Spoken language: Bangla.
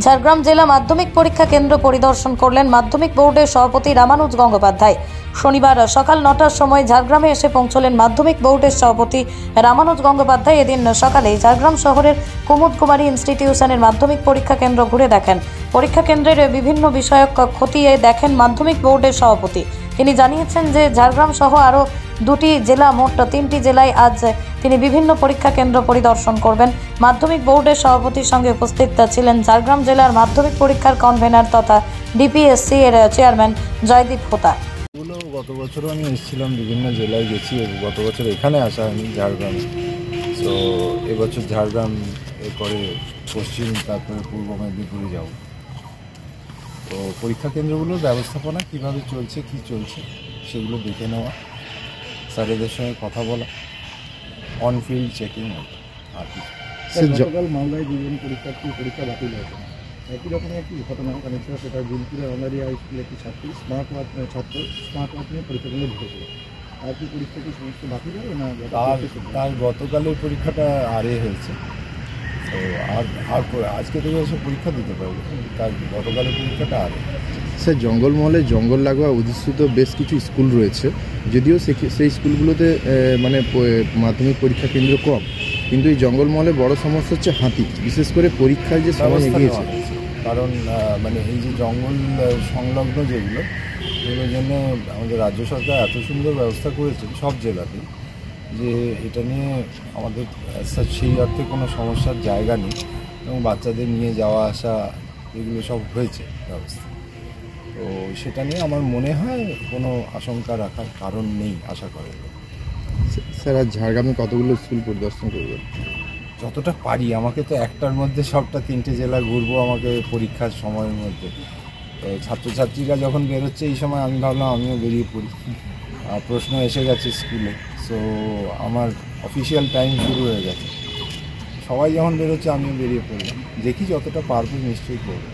ঝাড়গ্রাম জেলা মাধ্যমিক পরীক্ষা কেন্দ্র পরিদর্শন করলেন মাধ্যমিক বোর্ডের সভাপতি রামানুজ গঙ্গোপাধ্যায়। শনিবার সকাল ৯টার সময় ঝাড়গ্রামে এসে পৌঁছলেন মাধ্যমিক বোর্ডের সভাপতি রামানুজ গঙ্গোপাধ্যায়। এদিন সকালে ঝাড়গ্রাম শহরের কুমুদ কুমারী ইনস্টিটিউশনের মাধ্যমিক পরীক্ষা কেন্দ্র ঘুরে দেখেন। পরীক্ষা কেন্দ্রের বিভিন্ন বিষয়ক খতিয়ে দেখেন মাধ্যমিক বোর্ডের সভাপতি। তিনি জানিয়েছেন যে ঝাড়গ্রাম সহ আরও দুটি জেলা, মোট 3টি জেলায় আজ তিনি বিভিন্ন পরীক্ষা কেন্দ্র পরিদর্শন করবেন। মাধ্যমিক বোর্ডের সভাপতির সঙ্গে উপস্থিত ছিলেন ঝাড়গ্রাম জেলার মাধ্যমিক পরীক্ষার কনভেনার তথা ডিপিএসসি এর চেয়ারম্যান জয়দীপ হোতা। গত বছরও আমি এসেছিলাম, বিভিন্ন জেলায় গেছি। গত বছর এখানে আসা হয়নি ঝাড়গ্রামে। তো এবছর ঝাড়গ্রাম এরপরে পশ্চিম, তারপরে পূর্ব মেদিনীপুরে যাব। তো পরীক্ষা কেন্দ্রগুলোর ব্যবস্থাপনা কীভাবে চলছে, কী চলছে সেগুলো দেখে নেওয়া, স্যারেদের সঙ্গে কথা বলা, অন ফিল্ড চেকিং আর কি। গতকাল মালদায় দুজন পরীক্ষার্থী পরীক্ষা বাতিল হয়েছে। একই রকমের একটি ঘটনা কানেকশন, সেটা বিলপুরের অনারিয়া স্কুলে একটি ছাত্র স্মার্ট ওয়াচ নিয়ে পরীক্ষা কেন্দ্রে ঢুকেছিল। আর কি পরীক্ষা কি সমস্ত বাতিল হবে না? তার গতকালের পরীক্ষাটা আরে হয়েছে। তো আর আজকে থেকে এসে পরীক্ষা দিতে পারবে। তার গতকালের পরীক্ষাটা আরে। স্যার, জঙ্গলমহলে জঙ্গল লাগোয়া অধিষ্ঠিত বেশ কিছু স্কুল রয়েছে, যদিও সেই স্কুলগুলোতে মানে মাধ্যমিক পরীক্ষা কেন্দ্র কম, কিন্তু এই জঙ্গলমহলে বড় সমস্যা হচ্ছে হাতি, বিশেষ করে পরীক্ষায় যে সময় এগিয়েছে। কারণ মানে এই যে জঙ্গল সংলগ্ন যেগুলোর জন্য আমাদের রাজ্য সরকার এত সুন্দর ব্যবস্থা করেছে সব জেলাতেই, যে এটা নিয়ে আমাদের সেই অর্থে কোনো সমস্যার জায়গা নেই, এবং বাচ্চাদের নিয়ে যাওয়া আসা এগুলো সব হয়েছে ব্যবস্থা। তো সেটা নিয়ে আমার মনে হয় কোনো আশঙ্কা রাখার কারণ নেই আশা করেন। স্যার, আজ ঝাড়গ্রামে কতগুলো স্কুল পরিদর্শন করবেন? যতটা পারি। আমাকে তো একটার মধ্যে সবটা 3টে জেলা ঘুরবো আমাকে পরীক্ষার সময়ের মধ্যে। তো ছাত্রছাত্রীরা যখন বেরোচ্ছে এই সময় আমি ভাবলাম আমিও বেরিয়ে পড়ি। প্রশ্ন এসে গেছে স্কুলে, সো আমার অফিসিয়াল টাইম শুরু হয়ে গেছে। সবাই যখন বেরোচ্ছে আমিও বেরিয়ে পড়লাম। দেখি যতটা পারবো নিশ্চয়ই করবো।